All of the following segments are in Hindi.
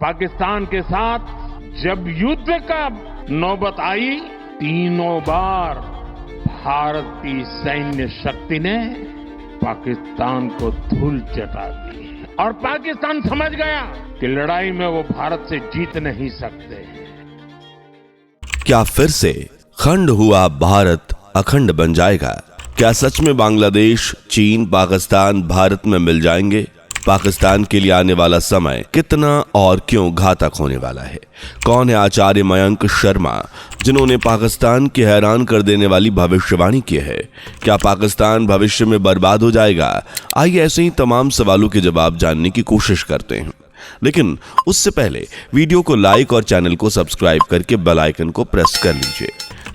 पाकिस्तान के साथ जब युद्ध का नौबत आई, तीनों बार भारत की सैन्य शक्ति ने पाकिस्तान को धूल चटा दी और पाकिस्तान समझ गया कि लड़ाई में वो भारत से जीत नहीं सकते। क्या फिर से खंड हुआ भारत अखंड बन जाएगा? क्या सच में बांग्लादेश, चीन, पाकिस्तान भारत में मिल जाएंगे? पाकिस्तान के लिए आने वाला समय कितना और क्यों घातक होने वाला है? कौन है आचार्य मयंक शर्मा जिन्होंने पाकिस्तान की हैरान कर देने वाली भविष्यवाणी की है? क्या पाकिस्तान भविष्य में बर्बाद हो जाएगा? आइए ऐसे ही तमाम सवालों के जवाब जानने की कोशिश करते हैं, लेकिन उससे पहले वीडियो को लाइक और चैनल को सब्सक्राइब करके बेल आइकन को प्रेस कर लीजिए।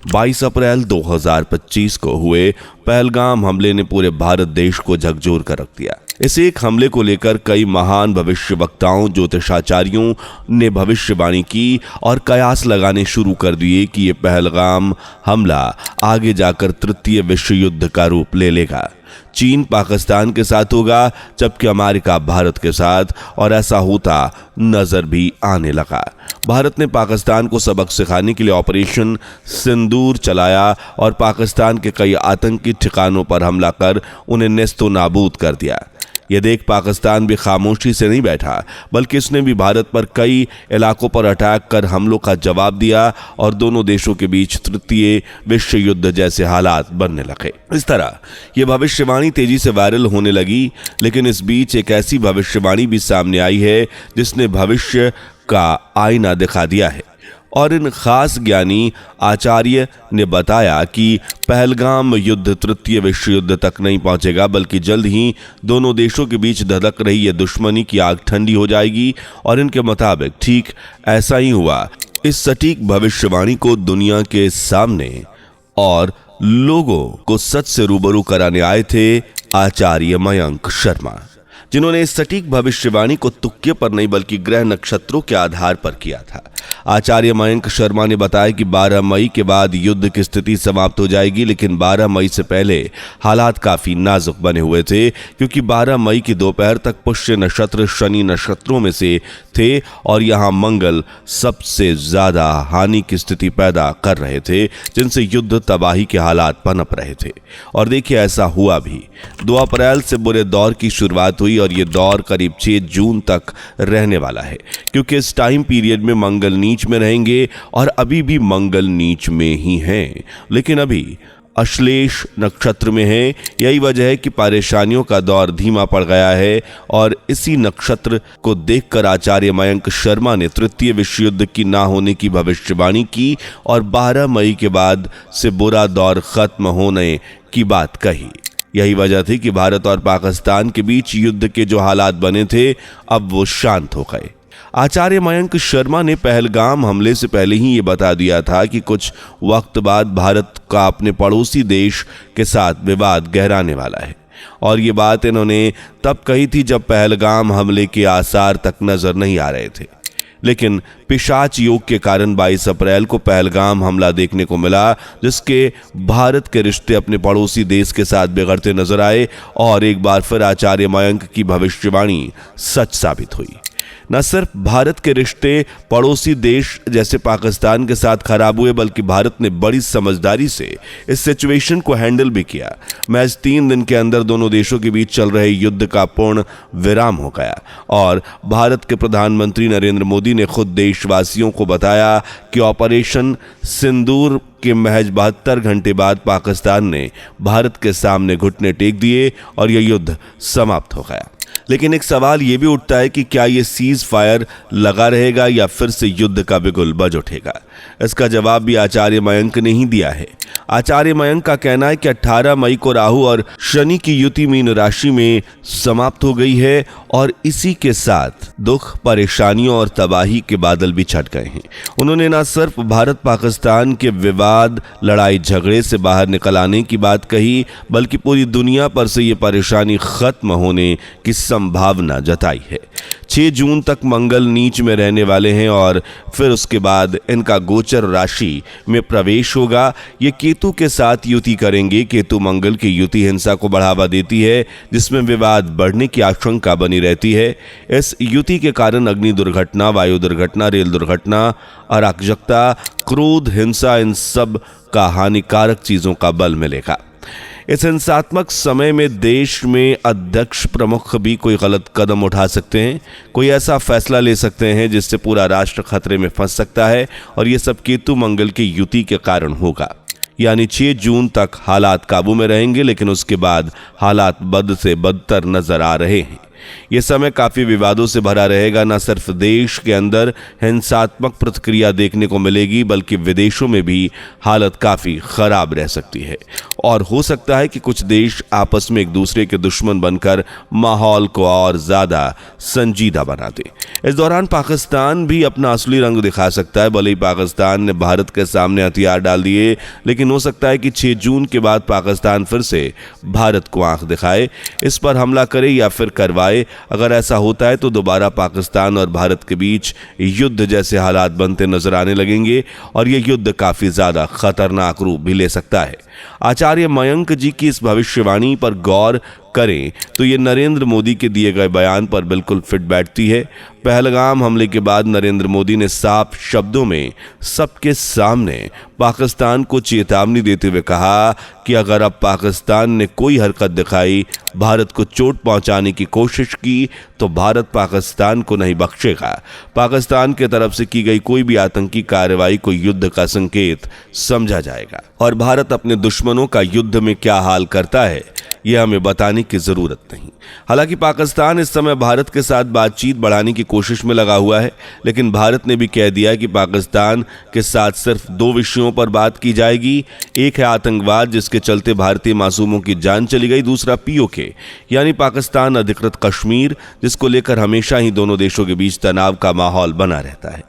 22 अप्रैल 2025 को हुए पहलगाम हमले ने पूरे भारत देश को झकझोर कर रख दिया। इस एक हमले को लेकर कई महान भविष्यवक्ताओं, ज्योतिषाचार्यों ने भविष्यवाणी की और कयास लगाने शुरू कर दिए कि ये पहलगाम हमला आगे जाकर तृतीय विश्व युद्ध का रूप ले लेगा। चीन पाकिस्तान के साथ होगा, जबकि अमेरिका भारत के साथ, और ऐसा होता नजर भी आने लगा। भारत ने पाकिस्तान को सबक सिखाने के लिए ऑपरेशन सिंदूर चलाया और पाकिस्तान के कई आतंकी ठिकानों पर हमला कर उन्हें नेस्तो नाबूद कर दिया। यह देख पाकिस्तान भी खामोशी से नहीं बैठा, बल्कि इसने भी भारत पर कई इलाकों पर अटैक कर हमलों का जवाब दिया और दोनों देशों के बीच तृतीय विश्व युद्ध जैसे हालात बनने लगे। इस तरह यह भविष्यवाणी तेजी से वायरल होने लगी, लेकिन इस बीच एक ऐसी भविष्यवाणी भी सामने आई है जिसने भविष्य का आईना दिखा दिया है। और इन खास ज्ञानी आचार्य ने बताया कि पहलगाम युद्ध तृतीय विश्व युद्ध तक नहीं पहुंचेगा, बल्कि जल्द ही दोनों देशों के बीच धधक रही ये दुश्मनी की आग ठंडी हो जाएगी। और इनके मुताबिक ठीक ऐसा ही हुआ। इस सटीक भविष्यवाणी को दुनिया के सामने और लोगों को सच से रूबरू कराने आए थे आचार्य मयंक शर्मा, जिन्होंने इस सटीक भविष्यवाणी को तुक्के पर नहीं बल्कि ग्रह नक्षत्रों के आधार पर किया था। आचार्य मयंक शर्मा ने बताया कि 12 मई के बाद युद्ध की स्थिति समाप्त हो जाएगी, लेकिन 12 मई से पहले हालात काफी नाजुक बने हुए थे, क्योंकि 12 मई की दोपहर तक पुष्य नक्षत्र शनि नक्षत्रों में से थे और यहां मंगल सबसे ज्यादा हानि की स्थिति पैदा कर रहे थे, जिनसे युद्ध तबाही के हालात पनप रहे थे। और देखिए ऐसा हुआ भी। 2 अप्रैल से बुरे दौर की शुरुआत हुई और ये दौर करीब 6 जून तक रहने वाला है, क्योंकि इस टाइम पीरियड में मंगल नीच में रहेंगे और अभी भी मंगल नीच में ही हैं, लेकिन अभी अश्लेष नक्षत्र में है। यही वजह है कि परेशानियों का दौर धीमा पड़ गया है और इसी नक्षत्र को देखकर आचार्य मयंक शर्मा ने तृतीय विश्व युद्ध की ना होने की भविष्यवाणी की और 12 मई के बाद से बुरा दौर खत्म होने की बात कही। यही वजह थी कि भारत और पाकिस्तान के बीच युद्ध के जो हालात बने थे, अब वो शांत हो गए। आचार्य मयंक शर्मा ने पहलगाम हमले से पहले ही ये बता दिया था कि कुछ वक्त बाद भारत का अपने पड़ोसी देश के साथ विवाद गहराने वाला है। और ये बात इन्होंने तब कही थी जब पहलगाम हमले के आसार तक नजर नहीं आ रहे थे, लेकिन पिशाच योग के कारण 22 अप्रैल को पहलगाम हमला देखने को मिला, जिसके भारत के रिश्ते अपने पड़ोसी देश के साथ बिगड़ते नजर आए और एक बार फिर आचार्य मयंक की भविष्यवाणी सच साबित हुई। न सिर्फ भारत के रिश्ते पड़ोसी देश जैसे पाकिस्तान के साथ खराब हुए, बल्कि भारत ने बड़ी समझदारी से इस सिचुएशन को हैंडल भी किया। महज 3 दिन के अंदर दोनों देशों के बीच चल रहे युद्ध का पूर्ण विराम हो गया और भारत के प्रधानमंत्री नरेंद्र मोदी ने खुद देशवासियों को बताया कि ऑपरेशन सिंदूर के महज 72 घंटे बाद पाकिस्तान ने भारत के सामने घुटने टेक दिए और यह युद्ध समाप्त हो गया। लेकिन एक सवाल यह भी उठता है कि क्या यह सीज फायर लगा रहेगा या फिर से युद्ध का बिगुल बज उठेगा? इसका जवाब भी आचार्य मयंक ने ही दिया है। आचार्य मयंक का कहना है कि 18 मई को राहु और शनि की युति मीन राशि में समाप्त हो गई है और इसी के साथ दुख, परेशानियों और तबाही के बादल भी छट गए हैं। उन्होंने न सिर्फ भारत पाकिस्तान के विवाद, लड़ाई झगड़े से बाहर निकल आने की बात कही, बल्कि पूरी दुनिया पर से ये परेशानी खत्म होने की संभावना जताई है। 6 जून तक मंगल नीच में रहने वाले हैं और फिर उसके बाद इनका गोचर राशि में प्रवेश होगा। ये केतु के साथ युति करेंगे। केतु मंगल की युति हिंसा को बढ़ावा देती है, जिसमें विवाद बढ़ने की आशंका बनी रहती है। इस युति के कारण अग्नि दुर्घटना, वायु दुर्घटना, रेल दुर्घटना, अराजकता, क्रोध, हिंसा, इन सब का हानिकारक चीजों का बल मिलेगा। इस हिंसात्मक समय में देश में अध्यक्ष प्रमुख भी कोई गलत कदम उठा सकते हैं, कोई ऐसा फैसला ले सकते हैं जिससे पूरा राष्ट्र खतरे में फंस सकता है, और ये सब केतु मंगल की युति के कारण होगा। यानी 6 जून तक हालात काबू में रहेंगे, लेकिन उसके बाद हालात बद से बदतर नजर आ रहे हैं। यह समय काफी विवादों से भरा रहेगा। न सिर्फ देश के अंदर हिंसात्मक प्रतिक्रिया देखने को मिलेगी, बल्कि विदेशों में भी हालत काफी खराब रह सकती है, और हो सकता है कि कुछ देश आपस में एक दूसरे के दुश्मन बनकर माहौल को और ज्यादा संजीदा बना दे। इस दौरान पाकिस्तान भी अपना असली रंग दिखा सकता है। भले ही पाकिस्तान ने भारत के सामने हथियार डाल दिए, लेकिन हो सकता है कि 6 जून के बाद पाकिस्तान फिर से भारत को आंख दिखाए, इस पर हमला करे या फिर करवाए। अगर ऐसा होता है तो दोबारा पाकिस्तान और भारत के बीच युद्ध जैसे हालात बनते नजर आने लगेंगे, और यह युद्ध काफी ज्यादा खतरनाक रूप भी ले सकता है। आचार्य मयंक जी की इस भविष्यवाणी पर गौर करें तो ये नरेंद्र मोदी के दिए गए बयान पर बिल्कुल फिट बैठती है। पहलगाम हमले के बाद नरेंद्र मोदी ने साफ शब्दों में सबके सामने पाकिस्तान को चेतावनी देते हुए कहा कि अगर अब पाकिस्तान ने कोई हरकत दिखाई, भारत को चोट पहुंचाने की कोशिश की, तो भारत पाकिस्तान को नहीं बख्शेगा। पाकिस्तान की तरफ से की गई कोई भी आतंकी कार्रवाई को युद्ध का संकेत समझा जाएगा, और भारत अपने दुश्मनों का युद्ध में क्या हाल करता है यह हमें बताने की जरूरत नहीं। हालांकि पाकिस्तान इस समय भारत के साथ बातचीत बढ़ाने की कोशिश में लगा हुआ है, लेकिन भारत ने भी कह दिया कि पाकिस्तान के साथ सिर्फ 2 विषयों पर बात की जाएगी। एक है आतंकवाद, जिसके चलते भारतीय मासूमों की जान चली गई। दूसरा पीओके यानी पाकिस्तान अधिकृत कश्मीर, जिसको लेकर हमेशा ही दोनों देशों के बीच तनाव का माहौल बना रहता है।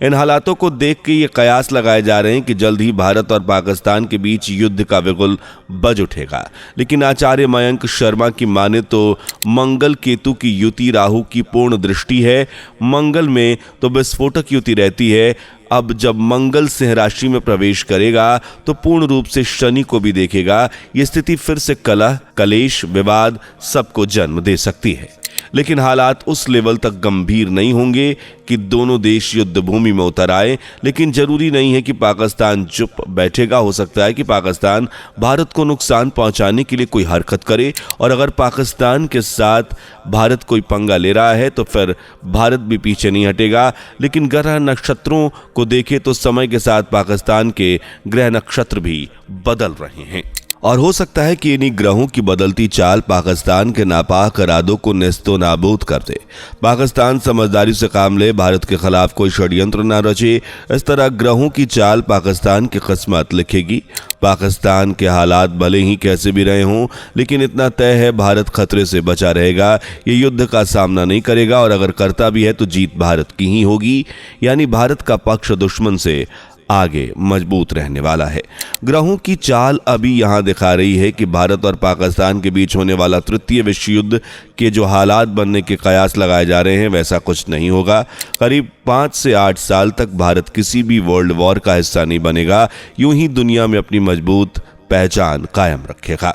इन हालातों को देख के ये कयास लगाए जा रहे हैं कि जल्द ही भारत और पाकिस्तान के बीच युद्ध का बिगुल बज उठेगा। लेकिन आचार्य मयंक शर्मा की माने तो मंगल केतु की युति राहु की पूर्ण दृष्टि है। मंगल में तो विस्फोटक युति रहती है। अब जब मंगल सिंह राशि में प्रवेश करेगा तो पूर्ण रूप से शनि को भी देखेगा। ये स्थिति फिर से कलह, कलेश, विवाद सबको जन्म दे सकती है, लेकिन हालात उस लेवल तक गंभीर नहीं होंगे कि दोनों देश युद्ध भूमि में उतर आए। लेकिन जरूरी नहीं है कि पाकिस्तान चुप बैठेगा। हो सकता है कि पाकिस्तान भारत को नुकसान पहुंचाने के लिए कोई हरकत करे, और अगर पाकिस्तान के साथ भारत कोई पंगा ले रहा है तो फिर भारत भी पीछे नहीं हटेगा। लेकिन ग्रह नक्षत्रों को देखें तो समय के साथ पाकिस्तान के ग्रह नक्षत्र भी बदल रहे हैं, और हो सकता है कि इन्हीं ग्रहों की बदलती चाल पाकिस्तान के नापाक इरादों को नेस्तो नाबूद कर दे। पाकिस्तान समझदारी से काम ले, भारत के खिलाफ कोई षड्यंत्र न रचे। इस तरह ग्रहों की चाल पाकिस्तान की किस्मत लिखेगी। पाकिस्तान के हालात भले ही कैसे भी रहे हों, लेकिन इतना तय है भारत खतरे से बचा रहेगा। ये युद्ध का सामना नहीं करेगा, और अगर करता भी है तो जीत भारत की ही होगी। यानी भारत का पक्ष दुश्मन से आगे मजबूत रहने वाला है। ग्रहों की चाल अभी यहां दिखा रही है कि भारत और पाकिस्तान के बीच होने वाला तृतीय विश्व युद्ध के जो हालात बनने के कयास लगाए जा रहे हैं, वैसा कुछ नहीं होगा। करीब 5 से 8 साल तक भारत किसी भी वर्ल्ड वॉर का हिस्सा नहीं बनेगा। यूं ही दुनिया में अपनी मजबूत पहचान कायम रखेगा।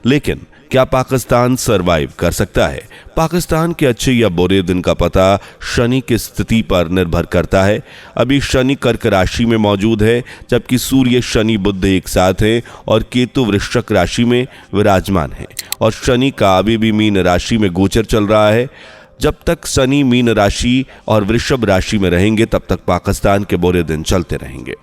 लेकिन क्या पाकिस्तान सरवाइव कर सकता है? पाकिस्तान के अच्छे या बुरे दिन का पता शनि की स्थिति पर निर्भर करता है। अभी शनि कर्क राशि में मौजूद है, जबकि सूर्य, शनि, बुध एक साथ हैं, और केतु वृश्चिक राशि में विराजमान है, और शनि का अभी भी मीन राशि में गोचर चल रहा है। जब तक शनि मीन राशि और वृषभ राशि में रहेंगे, तब तक पाकिस्तान के बुरे दिन चलते रहेंगे।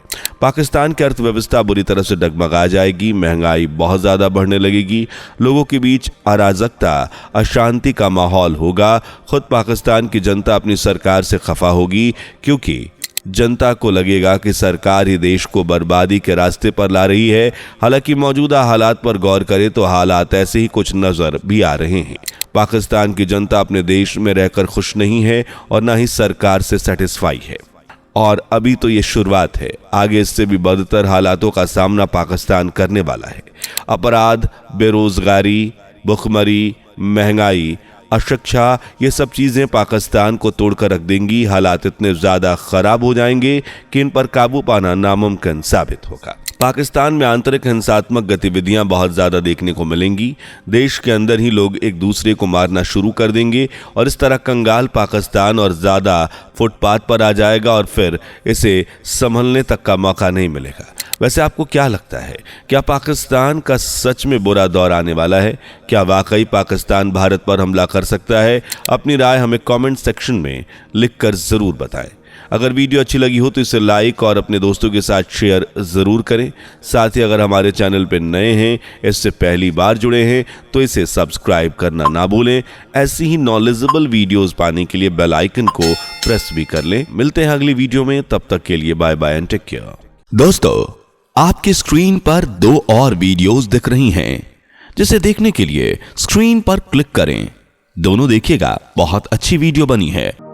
पाकिस्तान की अर्थव्यवस्था बुरी तरह से डगमगा जाएगी। महंगाई बहुत ज्यादा बढ़ने लगेगी। लोगों के बीच अराजकता, अशांति का माहौल होगा। खुद पाकिस्तान की जनता अपनी सरकार से खफा होगी, क्योंकि जनता को लगेगा कि सरकार ही देश को बर्बादी के रास्ते पर ला रही है। हालांकि मौजूदा हालात पर गौर करें तो हालात ऐसे ही कुछ नजर भी आ रहे हैं। पाकिस्तान की जनता अपने देश में रहकर खुश नहीं है, और ना ही सरकार से सेटिस्फाई है। और अभी तो ये शुरुआत है, आगे इससे भी बदतर हालातों का सामना पाकिस्तान करने वाला है। अपराध, बेरोजगारी, भुखमरी, महंगाई, अशिक्षा, ये सब चीजें पाकिस्तान को तोड़कर रख देंगी। हालात इतने ज्यादा खराब हो जाएंगे कि इन पर काबू पाना नामुमकिन साबित होगा। पाकिस्तान में आंतरिक हिंसात्मक गतिविधियां बहुत ज्यादा देखने को मिलेंगी। देश के अंदर ही लोग एक दूसरे को मारना शुरू कर देंगे और इस तरह कंगाल पाकिस्तान और ज्यादा फुटपाथ पर आ जाएगा और फिर इसे संभलने तक का मौका नहीं मिलेगा। वैसे आपको क्या लगता है, क्या पाकिस्तान का सच में बुरा दौर आने वाला है? क्या वाकई पाकिस्तान भारत पर हमला कर सकता है? अपनी राय हमें कमेंट सेक्शन में लिखकर जरूर बताएं। अगर वीडियो अच्छी लगी हो तो इसे लाइक और अपने दोस्तों के साथ शेयर जरूर करें। साथ ही अगर हमारे चैनल पर नए हैं, इससे पहली बार जुड़े हैं, तो इसे सब्सक्राइब करना ना भूलें। ऐसी ही नॉलेजेबल वीडियोस पाने के लिए बेल आइकन को प्रेस भी कर लें। मिलते हैं अगली वीडियो में, तब तक के लिए bye bye and take care. दोस्तों, आपकी स्क्रीन पर 2 और वीडियोस दिख रही हैं, जिसे देखने के लिए स्क्रीन पर क्लिक करें। दोनों देखिएगा, बहुत अच्छी वीडियो बनी है।